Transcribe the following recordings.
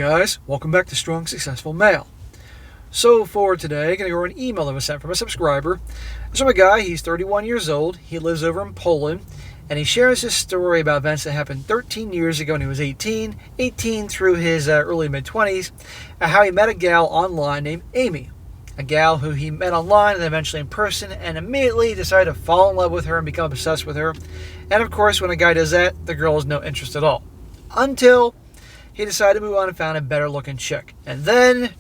guys, welcome back to Strong Successful Mail. So for today, I'm going to go over an email that was sent from a subscriber. It's from a guy, he's 31 years old, he lives over in Poland, and he shares his story about events that happened 13 years ago when he was 18 through his early mid-20s, and how he met a gal online named Amy. A gal who he met online and eventually in person, and immediately decided to fall in love with her and become obsessed with her. And of course, when a guy does that, the girl has no interest at all. Until he decided to move on and found a better looking chick. And then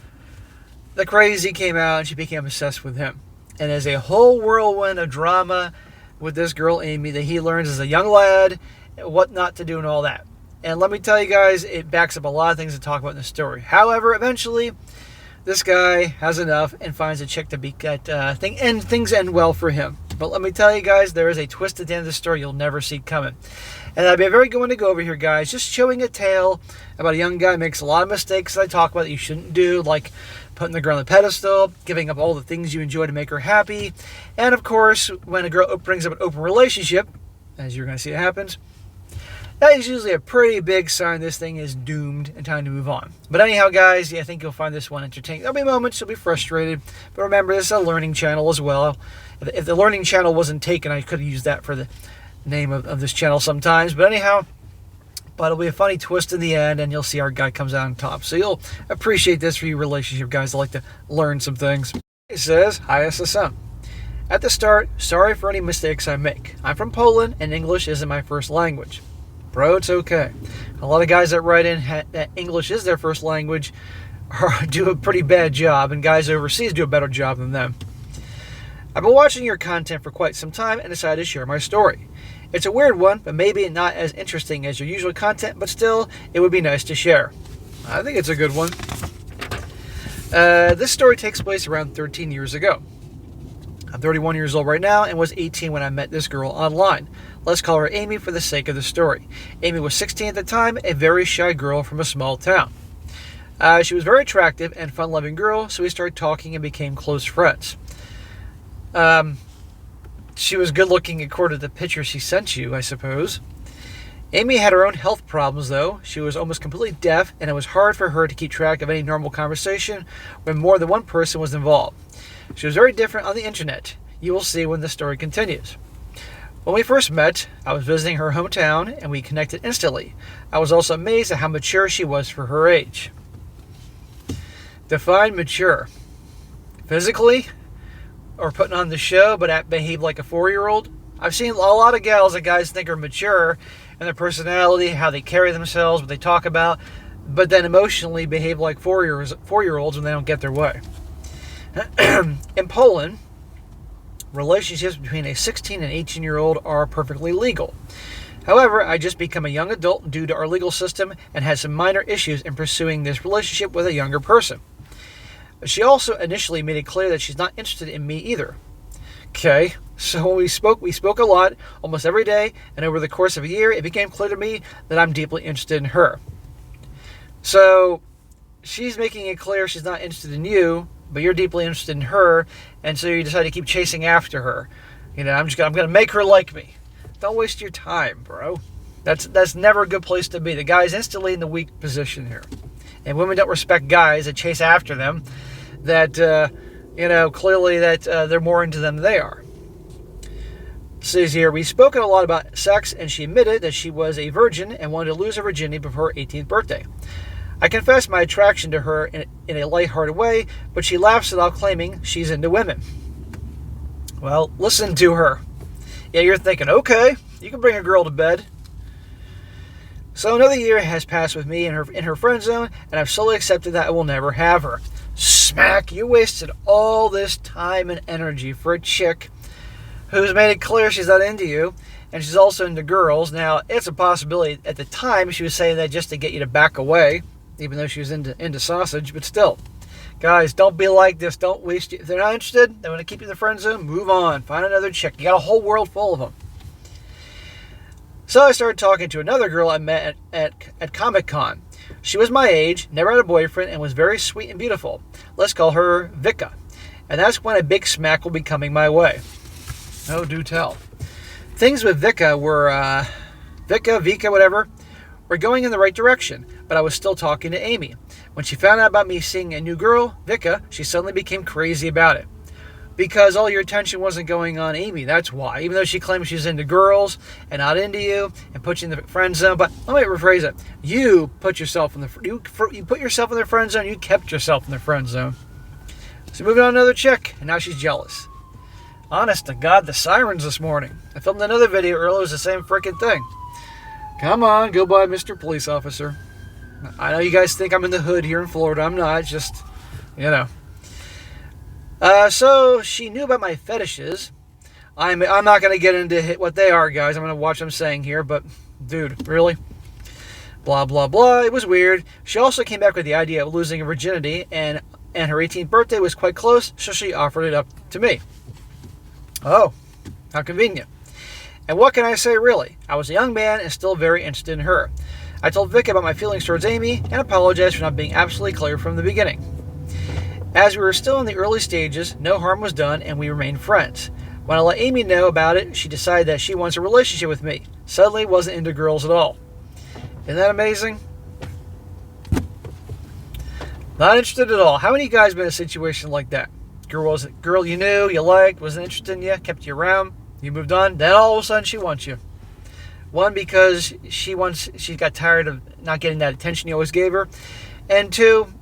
the crazy came out and she became obsessed with him. And there's a whole whirlwind of drama with this girl, Amy, that he learns as a young lad what not to do and all that. And let me tell you guys, it backs up a lot of things to talk about in the story. However, eventually, this guy has enough and finds a chick to be and things end well for him. But let me tell you guys, there is a twist at the end of the story you'll never see coming. And that'd be a very good one to go over here, guys. Just showing a tale about a young guy who makes a lot of mistakes that I talk about that you shouldn't do, like putting the girl on the pedestal, giving up all the things you enjoy to make her happy. And of course, when a girl brings up an open relationship, as you're going to see it happens, that is usually a pretty big sign this thing is doomed and time to move on. But anyhow, guys, I think you'll find this one entertaining. There'll be moments you'll be frustrated, but remember, this is a learning channel as well. If the learning channel wasn't taken, I could have used that for the name of this channel sometimes. But anyhow, it'll be a funny twist in the end, and you'll see our guy comes out on top. So you'll appreciate this for you relationship guys that like to learn some things. It says, "Hi SSM. At the start, sorry for any mistakes I make. I'm from Poland, and English isn't my first language. Bro, it's okay. A lot of guys that write in that English is their first language do a pretty bad job, and guys overseas do a better job than them. I've been watching your content for quite some time and decided to share my story. It's a weird one, but maybe not as interesting as your usual content, but still, it would be nice to share." I think it's a good one. This story takes place around 13 years ago. I'm 31 years old right now and was 18 when I met this girl online. Let's call her Amy for the sake of the story. Amy was 16 at the time, a very shy girl from a small town. She was very attractive and fun-loving girl, so we started talking and became close friends. She was good-looking according to the picture she sent you, I suppose. Amy had her own health problems, though. She was almost completely deaf, and it was hard for her to keep track of any normal conversation when more than one person was involved. She was very different on the internet. You will see when the story continues. When we first met, I was visiting her hometown, and we connected instantly. I was also amazed at how mature she was for her age. Define mature. Physically? Or putting on the show, but behave like a 4-year-old? I've seen a lot of gals that guys think are mature in their personality, how they carry themselves, what they talk about, but then emotionally behave like 4-year-olds when they don't get their way. In Poland, relationships between a 16 and 18-year-old are perfectly legal. However, I just become a young adult due to our legal system and had some minor issues in pursuing this relationship with a younger person. She also initially made it clear that she's not interested in me either. Okay, so when we spoke a lot, almost every day, and over the course of a year, it became clear to me that I'm deeply interested in her. So she's making it clear she's not interested in you, but you're deeply interested in her, and so you decide to keep chasing after her. I'm going to make her like me. Don't waste your time, bro. That's never a good place to be. The guy's instantly in the weak position here. And women don't respect guys that chase after them, that, clearly that they're more into them than they are. It says here, we've spoken a lot about sex, and she admitted that she was a virgin and wanted to lose her virginity before her 18th birthday. I confessed my attraction to her in a lighthearted way, but she laughs it off, claiming she's into women. Well, listen to her. Yeah, you're thinking, okay, you can bring a girl to bed. So another year has passed with me in her friend zone, and I've slowly accepted that I will never have her. Smack! You wasted all this time and energy for a chick who's made it clear she's not into you, and she's also into girls. Now, it's a possibility. At the time, she was saying that just to get you to back away, even though she was into sausage, but still. Guys, don't be like this. Don't waste you. If they're not interested, they want to keep you in the friend zone, move on. Find another chick. You got a whole world full of them. So I started talking to another girl I met at Comic-Con. She was my age, never had a boyfriend, and was very sweet and beautiful. Let's call her Vika. And that's when a big smack will be coming my way. Oh, do tell. Things with Vika were, Vika, whatever, were going in the right direction, but I was still talking to Amy. When she found out about me seeing a new girl, Vika, she suddenly became crazy about it. Because all your attention wasn't going on Amy, that's why. Even though she claimed she's into girls and not into you and put you in the friend zone. But let me rephrase it. You put yourself in the you put yourself in the friend zone. You kept yourself in the friend zone. So moving on to another chick, and now she's jealous. Honest to God, the sirens this morning. I filmed another video earlier. It was the same freaking thing. Come on, go by Mr. Police Officer. I know you guys think I'm in the hood here in Florida. I'm not. It's just, you know. So she knew about my fetishes. I'm not going to get into what they are, guys. I'm going to watch what I'm saying here, but dude, really? Blah, blah, blah. It was weird. She also came back with the idea of losing her virginity, and her 18th birthday was quite close, so she offered it up to me. Oh, how convenient. And what can I say, really? I was a young man and still very interested in her. I told Vic about my feelings towards Amy and apologized for not being absolutely clear from the beginning. As we were still in the early stages, no harm was done and we remained friends. When I let Amy know about it, she decided that she wants a relationship with me. Suddenly wasn't into girls at all. Isn't that amazing? Not interested at all. How many guys been in a situation like that? Girl you knew, you liked, wasn't interested in you, kept you around, you moved on, then all of a sudden she wants you. One, because she got tired of not getting that attention you always gave her. And two,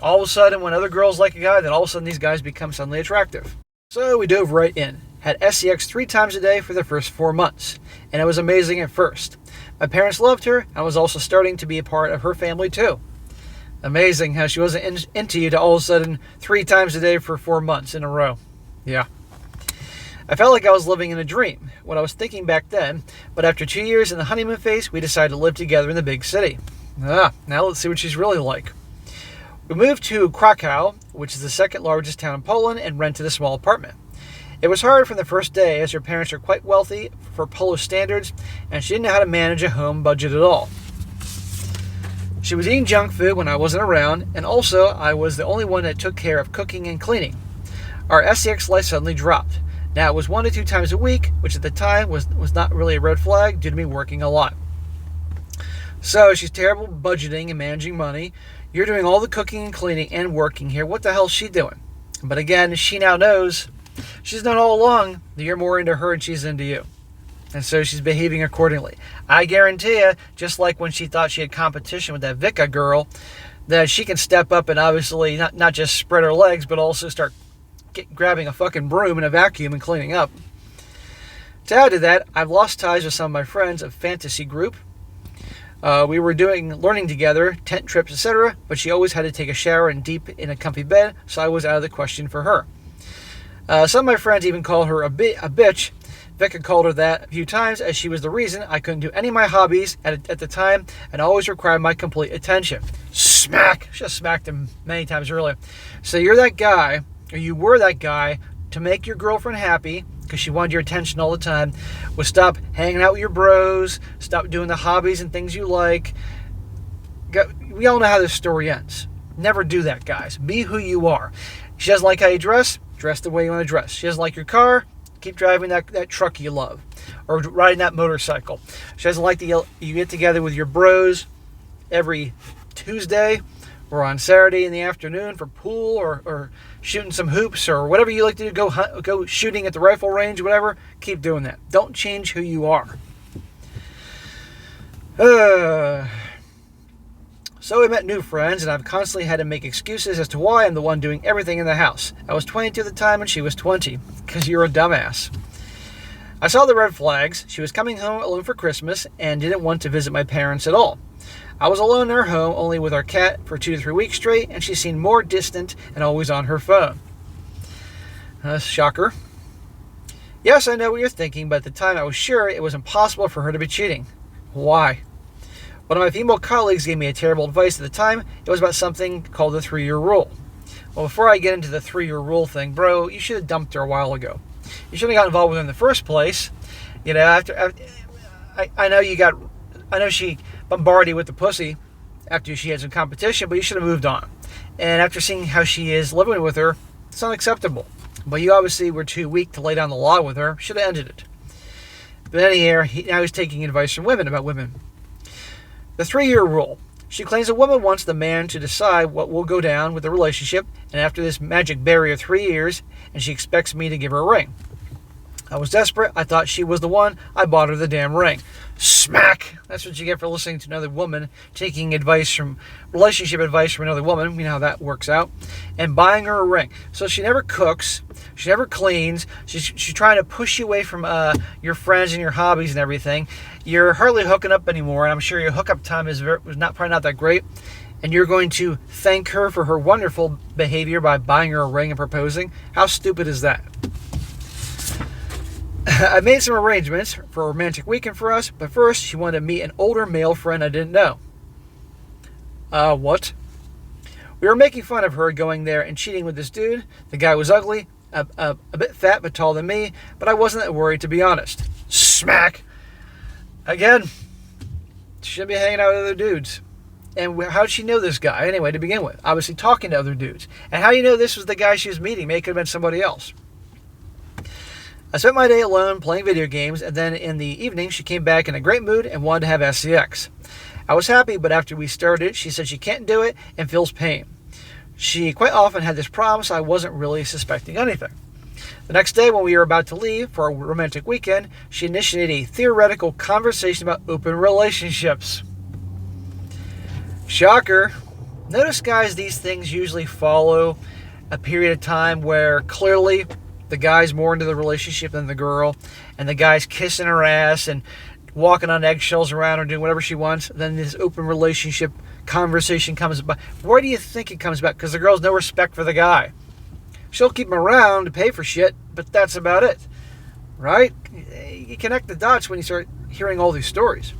all of a sudden when other girls like a guy, then all of a sudden these guys become suddenly attractive. So we dove right in. Had sex 3 times a day for the first 4 months. And it was amazing at first. My parents loved her. I was also starting to be a part of her family too. Amazing how she wasn't into you to all of a sudden 3 times a day for 4 months in a row. Yeah. I felt like I was living in a dream, what I was thinking back then, but after 2 years in the honeymoon phase, we decided to live together in the big city. Now let's see what she's really like. We moved to Krakow, which is the second largest town in Poland, and rented a small apartment. It was hard from the first day, as her parents are quite wealthy for Polish standards, and she didn't know how to manage a home budget at all. She was eating junk food when I wasn't around, and also I was the only one that took care of cooking and cleaning. Our sex life suddenly dropped. Now it was 1 to 2 times a week, which at the time was not really a red flag due to me working a lot. So she's terrible budgeting and managing money. You're doing all the cooking and cleaning and working here. What the hell is she doing? But again, she now knows. She's known all along that you're more into her and she's into you. And so she's behaving accordingly. I guarantee you, just like when she thought she had competition with that Vika girl, that she can step up and obviously not just spread her legs, but also start grabbing a fucking broom and a vacuum and cleaning up. To add to that, I've lost ties with some of my friends of fantasy group. We were learning together, tent trips, etc., but she always had to take a shower and deep in a comfy bed, so I was out of the question for her. Some of my friends even called her a bitch. Vika called her that a few times, as she was the reason I couldn't do any of my hobbies at the time and always required my complete attention. Smack! She just smacked him many times earlier. So you're that guy, or you were that guy, to make your girlfriend happy, because she wanted your attention all the time, would stop hanging out with your bros, stop doing the hobbies and things you like. We all know how this story ends. Never do that, guys. Be who you are. She doesn't like how you dress the way you want to dress. She doesn't like your car, keep driving that truck you love, or riding that motorcycle. She doesn't like you get together with your bros every Tuesday or on Saturday in the afternoon for pool or shooting some hoops or whatever you like to do, go shooting at the rifle range, whatever. Keep doing that. Don't change who you are. So we met new friends, and I've constantly had to make excuses as to why I'm the one doing everything in the house. I was 22 at the time and she was 20, because you're a dumbass. I saw the red flags. She was coming home alone for Christmas and didn't want to visit my parents at all. I was alone in her home, only with our cat, for 2 to 3 weeks straight, and she seemed more distant and always on her phone. Shocker. Yes, I know what you're thinking, but at the time I was sure it was impossible for her to be cheating. Why? One of my female colleagues gave me a terrible advice at the time. It was about something called the 3-year rule. Well, before I get into the 3-year rule thing, bro, you should have dumped her a while ago. You shouldn't have got involved with her in the first place. You know, I know she bombarded you with the pussy after she had some competition, but you should have moved on. And after seeing how she is living with her, it's unacceptable. But you obviously were too weak to lay down the law with her. Should have ended it. But anyhow, now he's taking advice from women about women. The 3-year rule. She claims a woman wants the man to decide what will go down with the relationship, and after this magic barrier of 3 years, and she expects me to give her a ring. I was desperate. I thought she was the one. I bought her the damn ring. Smack! That's what you get for listening to another woman, taking relationship advice from another woman. You know how that works out. And buying her a ring. So she never cooks. She never cleans. She's trying to push you away from your friends and your hobbies and everything. You're hardly hooking up anymore, and I'm sure your hookup time was probably not that great. And you're going to thank her for her wonderful behavior by buying her a ring and proposing. How stupid is that? I made some arrangements for a romantic weekend for us, but first she wanted to meet an older male friend I didn't know. What? We were making fun of her going there and cheating with this dude. The guy was ugly, a bit fat but taller than me, but I wasn't that worried, to be honest. Smack! Again, she shouldn't be hanging out with other dudes. And how'd she know this guy anyway to begin with? Obviously talking to other dudes. And how do you know this was the guy she was meeting? Maybe it could have been somebody else. I spent my day alone playing video games, and then in the evening she came back in a great mood and wanted to have SCX. I was happy, but after we started, she said she can't do it and feels pain. She quite often had this problem, so I wasn't really suspecting anything. The next day, when we were about to leave for a romantic weekend, she initiated a theoretical conversation about open relationships. Shocker. Notice, guys, these things usually follow a period of time where clearly the guy's more into the relationship than the girl, and the guy's kissing her ass and walking on eggshells around her, doing whatever she wants. Then this open relationship conversation comes about. Where do you think it comes about? Because the girl's no respect for the guy. She'll keep him around to pay for shit, but that's about it. Right? You connect the dots when you start hearing all these stories.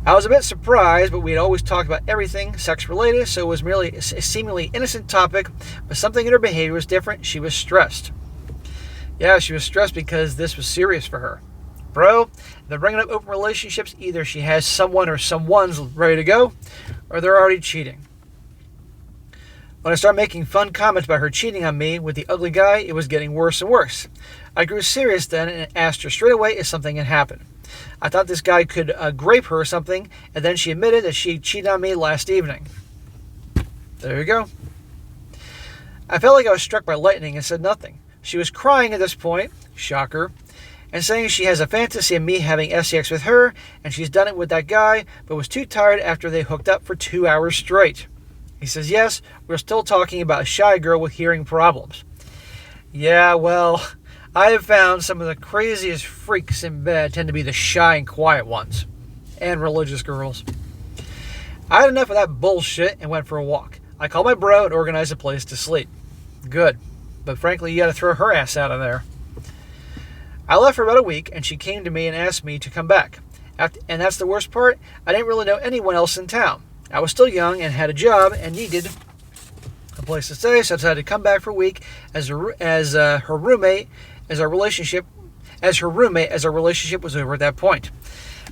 I was a bit surprised, but we had always talked about everything sex-related, so it was merely a seemingly innocent topic, but something in her behavior was different. She was stressed. Yeah, she was stressed because this was serious for her. Bro, if they're bringing up open relationships, either she has someone or someone's ready to go, or they're already cheating. When I started making fun comments about her cheating on me with the ugly guy, it was getting worse and worse. I grew serious then and asked her straight away if something had happened. I thought this guy could grape her or something, and then she admitted that she cheated on me last evening. There you go. I felt like I was struck by lightning and said nothing. She was crying at this point, shocker, and saying she has a fantasy of me having sex with her, and she's done it with that guy, but was too tired after they hooked up for 2 hours straight. He says, yes, we're still talking about a shy girl with hearing problems. Yeah, well, I have found some of the craziest freaks in bed tend to be the shy and quiet ones. And religious girls. I had enough of that bullshit and went for a walk. I called my bro and organized a place to sleep. Good. But frankly, you gotta throw her ass out of there. I left for about a week, and she came to me and asked me to come back. And that's the worst part. I didn't really know anyone else in town. I was still young and had a job and needed a place to stay, so I decided to come back for a week as her roommate as our relationship was over at that point.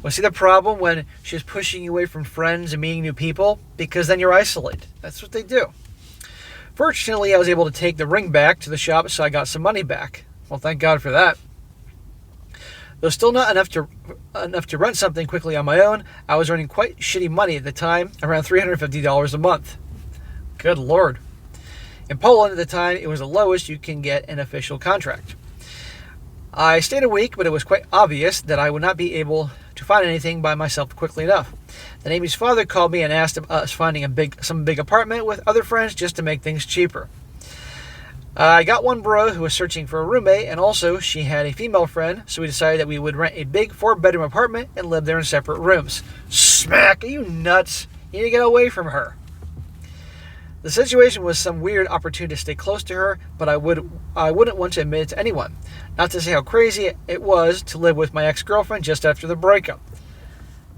Well, see the problem when she's pushing you away from friends and meeting new people? Because then you're isolated. That's what they do. Fortunately, I was able to take the ring back to the shop, so I got some money back. Well, thank God for that. Though still not enough to rent something quickly on my own, I was earning quite shitty money at the time, around $350 a month. Good Lord. In Poland at the time, it was the lowest you can get an official contract. I stayed a week, but it was quite obvious that I would not be able to find anything by myself quickly enough. Then Amy's father called me and asked us finding some big apartment with other friends just to make things cheaper. I got one bro who was searching for a roommate, and also she had a female friend, so we decided that we would rent a big 4-bedroom apartment and live there in separate rooms. Smack! Are you nuts? You need to get away from her. The situation was some weird opportunity to stay close to her, but I wouldn't want to admit it to anyone. Not to say how crazy it was to live with my ex-girlfriend just after the breakup.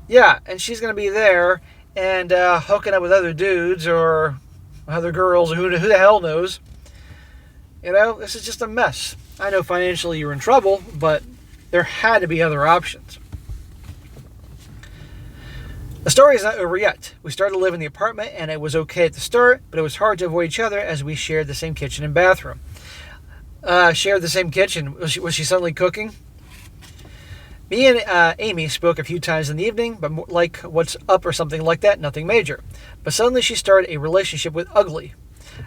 Yeah, and she's going to be there and hooking up with other dudes or other girls, or who the hell knows. You know, this is just a mess. I know financially you're in trouble, but there had to be other options. The story is not over yet. We started to live in the apartment, and it was okay at the start, but it was hard to avoid each other as we shared the same kitchen and bathroom. Shared the same kitchen. Was she suddenly cooking? Me and Amy spoke a few times in the evening, but more like what's up or something like that, nothing major. But suddenly she started a relationship with Ugly.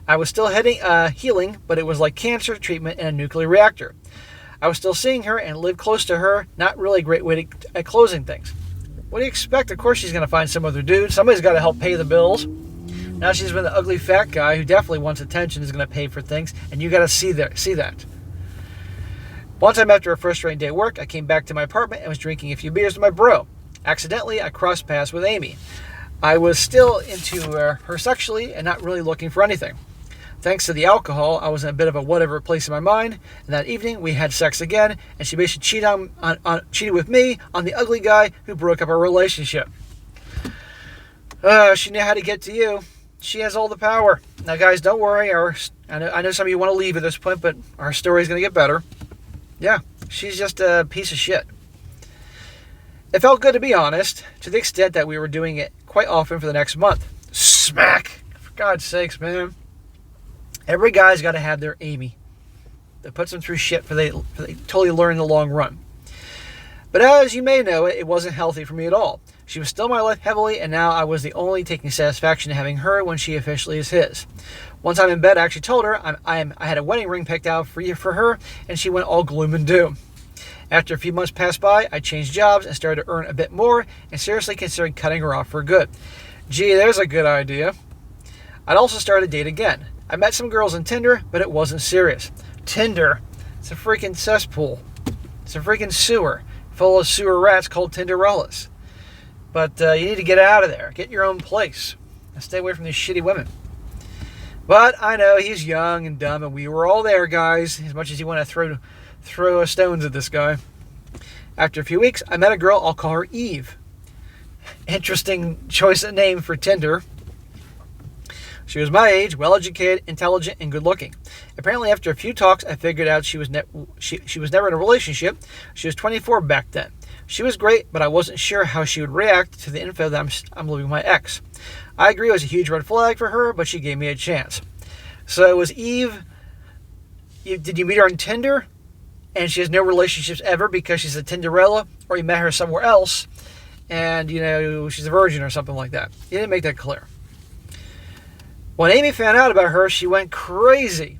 I was still healing, but it was like cancer treatment in a nuclear reactor. I was still seeing her and lived close to her, not really a great way at closing things. What do you expect? Of course she's going to find some other dude. Somebody's got to help pay the bills. Now she's with the ugly fat guy who definitely wants attention, is going to pay for things, and you got to see that. One time after a frustrating day at work, I came back to my apartment and was drinking a few beers with my bro. Accidentally, I crossed paths with Amy. I was still into her sexually and not really looking for anything. Thanks to the alcohol, I was in a bit of a whatever place in my mind, and that evening we had sex again, and she basically cheated with me on the ugly guy who broke up our relationship. She knew how to get to you. She has all the power. Now, guys, don't worry. I know some of you want to leave at this point, but our story is going to get better. Yeah, she's just a piece of shit. It felt good, to be honest, to the extent that we were doing it quite often for the next month. Smack! For God's sakes, man. Every guy's got to have their Amy that puts them through shit for they totally learn in the long run. But as you may know, it wasn't healthy for me at all. She was still in my life heavily, and now I was the only taking satisfaction in having her when she officially is his. One time in bed, I actually told her I had a wedding ring picked out for her, and she went all gloom and doom. After a few months passed by, I changed jobs and started to earn a bit more, and seriously considered cutting her off for good. Gee, there's a good idea. I'd also started to date again. I met some girls on Tinder, but it wasn't serious. Tinder, it's a freaking cesspool. It's a freaking sewer full of sewer rats called Tinderellas. But you need to get out of there. Get your own place. And stay away from these shitty women. But I know he's young and dumb, and we were all there, guys, as much as you want to throw stones at this guy. After a few weeks, I met a girl. I'll call her Eve. Interesting choice of name for Tinder. She was my age, well-educated, intelligent, and good-looking. Apparently, after a few talks, I figured out she was never in a relationship. She was 24 back then. She was great, but I wasn't sure how she would react to the info that I'm living with my ex. I agree it was a huge red flag for her, but she gave me a chance. So was Eve, did you meet her on Tinder, and she has no relationships ever because she's a Tinderella, or you met her somewhere else, and, she's a virgin or something like that? You didn't make that clear. When Amy found out about her, she went crazy.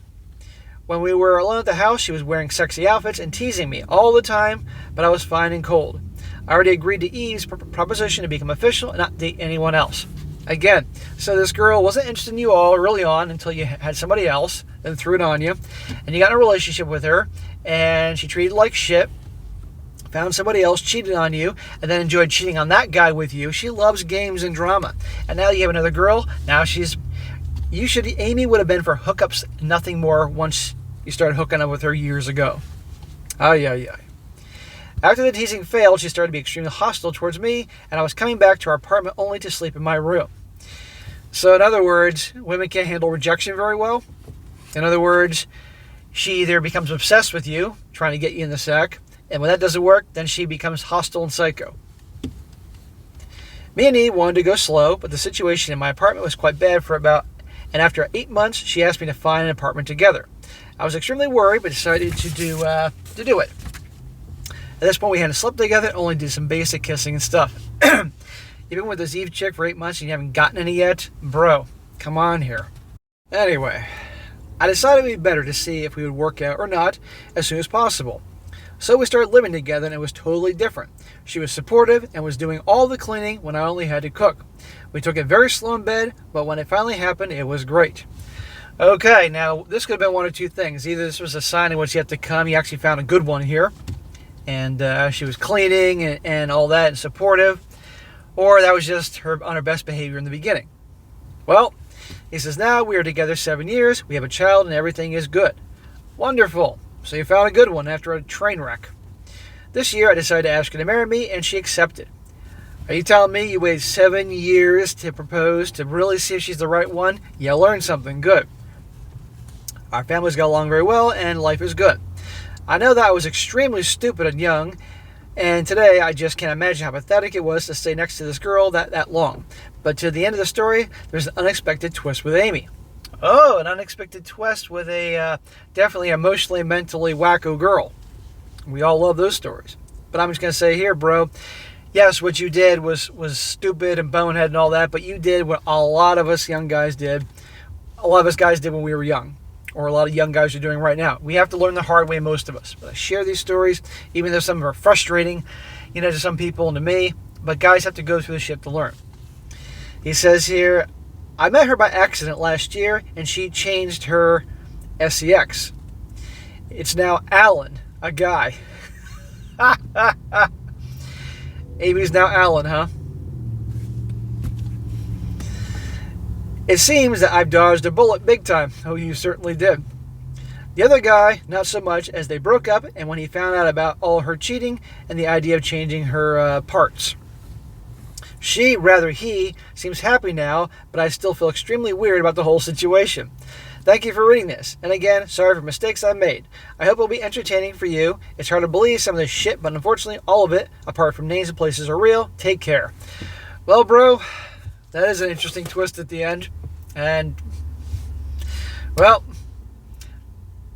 When we were alone at the house, she was wearing sexy outfits and teasing me all the time, but I was fine and cold. I already agreed to Eve's proposition to become official and not date anyone else. Again, so this girl wasn't interested in you all early on until you had somebody else, then threw it on you, and you got in a relationship with her, and she treated you like shit, found somebody else, cheated on you, and then enjoyed cheating on that guy with you. She loves games and drama. And now you have another girl, now Amy would have been for hookups, nothing more, once you started hooking up with her years ago. Ay. After the teasing failed, she started to be extremely hostile towards me, and I was coming back to our apartment only to sleep in my room. So in other words, women can't handle rejection very well. In other words, she either becomes obsessed with you, trying to get you in the sack, and when that doesn't work, then she becomes hostile and psycho. Me and Eve wanted to go slow, but the situation in my apartment was quite bad and after 8 months, she asked me to find an apartment together. I was extremely worried, but decided to do it. At this point, we hadn't slept together, only did some basic kissing and stuff. You've been with this Eve chick for 8 months and you haven't gotten any yet? Bro, come on here. Anyway, I decided it would be better to see if we would work out or not as soon as possible. So we started living together, and it was totally different. She was supportive and was doing all the cleaning when I only had to cook. We took it very slow in bed, but when it finally happened, it was great. Okay, now this could have been one of two things. Either this was a sign of what's yet to come. You actually found a good one here, and she was cleaning and all that and supportive, or that was just her on her best behavior in the beginning. Well, he says, now we are together 7 years, we have a child, and everything is good. Wonderful. So you found a good one after a train wreck. This year, I decided to ask her to marry me, and she accepted. Are you telling me you waited 7 years to propose to really see if she's the right one? You learned something good. Our families got along very well, and life is good. I know that I was extremely stupid and young, and today I just can't imagine how pathetic it was to stay next to this girl that long. But to the end of the story, there's an unexpected twist with Amy. Oh, an unexpected twist with a definitely emotionally, mentally wacko girl. We all love those stories. But I'm just going to say here, bro, yes, what you did was stupid and bonehead and all that, but you did what a lot of us young guys did. A lot of us guys did when we were young, or a lot of young guys are doing right now. We have to learn the hard way, most of us. But I share these stories, even though some of them are frustrating, to some people and to me. But guys have to go through the shit to learn. He says here, I met her by accident last year, and she changed her SEX. It's now Alan, a guy. Amy's now Alan, huh? It seems that I've dodged a bullet big time. Oh, you certainly did. The other guy, not so much, as they broke up and when he found out about all her cheating and the idea of changing her parts. She, rather he, seems happy now, but I still feel extremely weird about the whole situation. Thank you for reading this. And again, sorry for mistakes I made. I hope it'll be entertaining for you. It's hard to believe some of this shit, but unfortunately, all of it, apart from names and places, are real. Take care. Well, bro, that is an interesting twist at the end. And, well,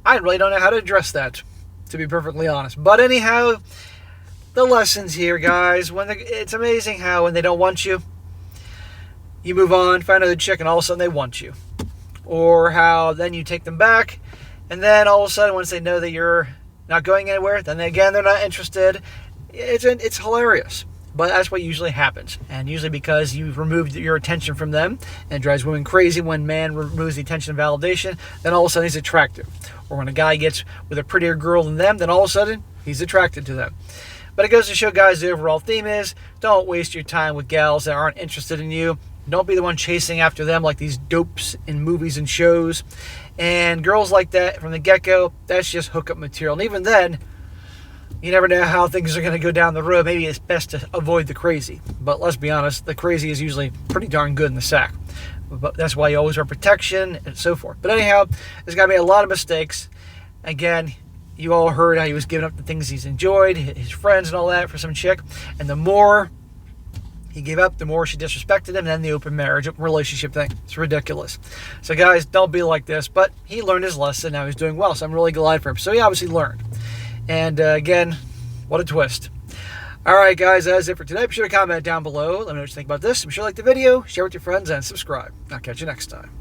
I really don't know how to address that, to be perfectly honest. But anyhow, the lessons here, guys. It's amazing how when they don't want you, you move on, find another chick, and all of a sudden they want you. Or how then you take them back, and then all of a sudden once they know that you're not going anywhere, then again they're not interested. It's hilarious. But that's what usually happens. And usually because you've removed your attention from them, and it drives women crazy when man removes the attention and validation, then all of a sudden he's attractive. Or when a guy gets with a prettier girl than them, then all of a sudden he's attracted to them. But it goes to show, guys, the overall theme is don't waste your time with gals that aren't interested in you. Don't be the one chasing after them like these dopes in movies and shows. And girls like that from the get-go, that's just hookup material. And even then, you never know how things are going to go down the road. Maybe it's best to avoid the crazy. But let's be honest, the crazy is usually pretty darn good in the sack. But that's why you always wear protection and so forth. But anyhow, this guy made a lot of mistakes. Again, you all heard how he was giving up the things he's enjoyed, his friends and all that for some chick. And the more he gave up, the more she disrespected him, and then the open marriage relationship thing. It's ridiculous. So guys, don't be like this. But he learned his lesson. Now he's doing well. So I'm really glad for him. So he obviously learned. And again, what a twist. Alright guys, that's it for today. Be sure to comment down below. Let me know what you think about this. Be sure to like the video, share with your friends, and subscribe. I'll catch you next time.